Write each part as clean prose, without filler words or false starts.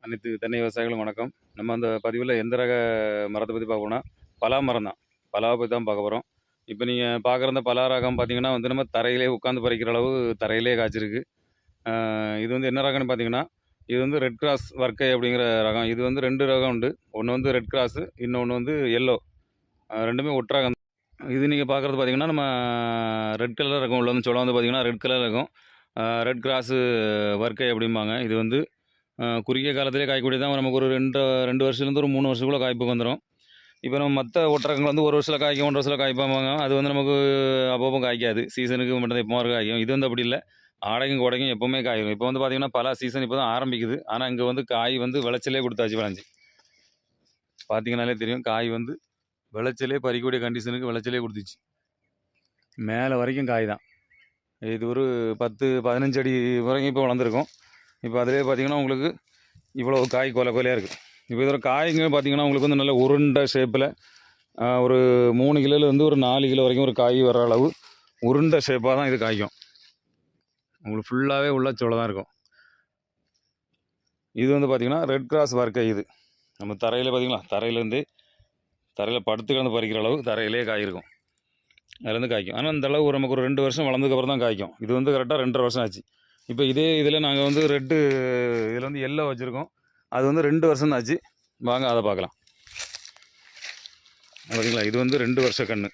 அனைத்து தென்னை விவசாயிகளும் வணக்கம். நம்ம அந்த பதிவுல எந்த ரக மரத்த பத்தி பார்க்க போறோம்னா, பலா மரம் தான். பலாவ பத்தி தான் பார்க்க போறோம். இப்ப நீங்க பார்க்குற இந்த பலா ரகம் பார்த்தீங்கன்னா வந்து, நம்ம தரையிலேயே உட்காந்து பறிக்கிற அளவு தரையிலேயே காய்ச்சிருக்கு. இது வந்து என்ன ரகம்னு பார்த்தீங்கன்னா, இது வந்து ரெட் கிராஸ் வர்க்கை அப்படிங்கிற ரகம். இது வந்து 2 ரகம் உண்டு. ஒண்ணு வந்து ரெட் கிராஸு, இன்னொன்னு வந்து எல்லோ. 2மே ஒட்டு ரகம். இது நீங்க பார்க்குறது பார்த்தீங்கன்னா, நம்ம ரெட் கலர் ரகம் உள்ள வந்து சோளம் வந்து பார்த்தீங்கன்னா, ரெட் கலர் ரகம். ரெட் கிராஸு வர்க்கை அப்படிம்பாங்க. இது வந்து குறுகிய காலத்திலே காய்க்கக்கூடியது தான். நமக்கு ஒரு 2 வருஷத்துலேருந்து ஒரு 3 வருஷத்துக்குள்ள காய்ப்புக்கு வந்துரும். இப்போ நம்ம மற்ற ஒட்டகங்கள் வந்து 1 வருஷத்துல காய்க்கும், 1 1/2 வருஷத்துல காய்ப்பாங்க. அது வந்து நமக்கு அப்பப்போ காய்க்காது. சீசனுக்கு மட்டும் தான் எப்போவாது காய்க்கும். இது வந்து அப்படி இல்ல. ஆடைக்கும், கோடைக்கும் எப்பவுமே காய்க்கும். இப்போ வந்து பார்த்தீங்கன்னா, பலா சீசன் இப்போ தான் ஆரம்பிக்குது. ஆனா இங்க வந்து காய் வந்து விளைச்சலே குடுத்தாச்சு விளைஞ்சு. பார்த்தீங்கன்னாலே தெரியும். காய் வந்து விளைச்சலே பறிக்கக்கூடிய கண்டிஷனுக்கு விளைச்சலே குடுத்துச்சு. மேலே வரைக்கும் காய் தான். இது ஒரு 10, 15 அடி வரைக்கும் இப்போ வளர்ந்துருக்கும். இப்போ அதிலே பார்த்தீங்கன்னா, உங்களுக்கு இவ்வளோ காய் கொலையாக இருக்குது. இப்போ இதோட காய்ங்க பார்த்தீங்கன்னா, உங்களுக்கு வந்து நல்ல உருண்டை ஷேப்பில் ஒரு 3 கிலோலேருந்து ஒரு 4 கிலோ வரைக்கும் ஒரு காய் வர அளவு உருண்டை ஷேப்பாக தான் இது காய்க்கும். உங்களுக்கு ஃபுல்லாகவே உள்ள சோளம் தான் இருக்கும். இது வந்து பார்த்தீங்கன்னா, ரெட் கிராஸ் வர்க்கை இது. நம்ம தரையில் பார்த்தீங்களா, தரையில் படுத்து கிடந்து பறிக்கிற அளவு தரையிலே காய் இருக்கும். அதுலேருந்து காய்க்கும். ஆனால் இந்த அளவு நமக்கு ஒரு 2 வருஷம் வளர்ந்ததுக்கப்புறம் தான் காய்க்கும். இது வந்து கரெக்டாக 2 1/2 வருஷம் ஆச்சு. இப்போ இதே இதில் நாங்கள் வந்து இதில் வந்து எல்லோ வச்சுருக்கோம். அது வந்து 2 வருஷம் தான் ஆச்சு. வாங்க அதை பார்க்கலாம். பார்த்தீங்களா, இது வந்து 2 வருஷ கன்று.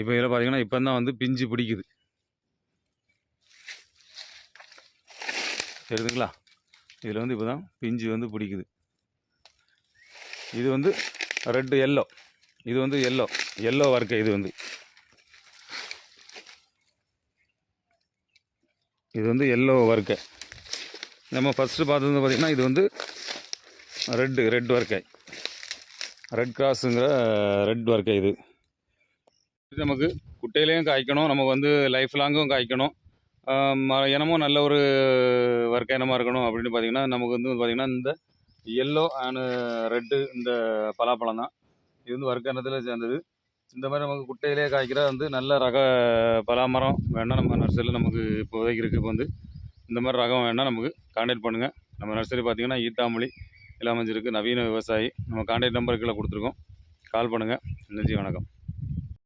இப்போ இதில் பார்த்தீங்கன்னா, இப்போ தான் வந்து பிஞ்சு பிடிக்குது. தெரியுதுங்களா, இதில் வந்து இப்போ தான் பிஞ்சு வந்து பிடிக்குது. இது வந்து எல்லோ. இது வந்து எல்லோ வர்க்கை. இது வந்து எல்லோ வர்க்கை. நம்ம ஃபஸ்ட்டு பார்த்தது பார்த்திங்கன்னா, இது வந்து ரெட் வர்க்கை. ரெட் கிராஸுங்கிற ரெட் வர்க்கை. இது நமக்கு குட்டையிலையும் காய்க்கணும், நமக்கு வந்து லைஃப் லாங்கும் காய்க்கணும், இனமும் நல்ல ஒரு வர்க்க இனமாக இருக்கணும் அப்படின்னு பார்த்திங்கன்னா, நமக்கு வந்து பார்த்திங்கன்னா இந்த எல்லோ அண்ட் ரெட்டு இந்த பலாப்பழம் தான். இது வந்து வர்க்க இனத்தில் சேர்ந்தது. இந்த மாதிரி நமக்கு குட்டையிலே காய்க்கிற வந்து நல்ல ரக பலாமரம் வேணால் நம்ம நர்சரியில் நமக்கு இப்போதைக்கு இருக்குது. இப்போ வந்து இந்த மாதிரி ரகம் வேணால் நமக்கு கான்டாக்ட் பண்ணுங்கள். நம்ம நர்சரி பார்த்திங்கன்னா ஈத்தாமொழி இல்லாமல் இருக்குது. நவீன விவசாயி. நம்ம கான்டாக்ட் நம்பர் கீழே கொடுத்துருக்கோம். கால் பண்ணுங்கள். நன்றி, வணக்கம்.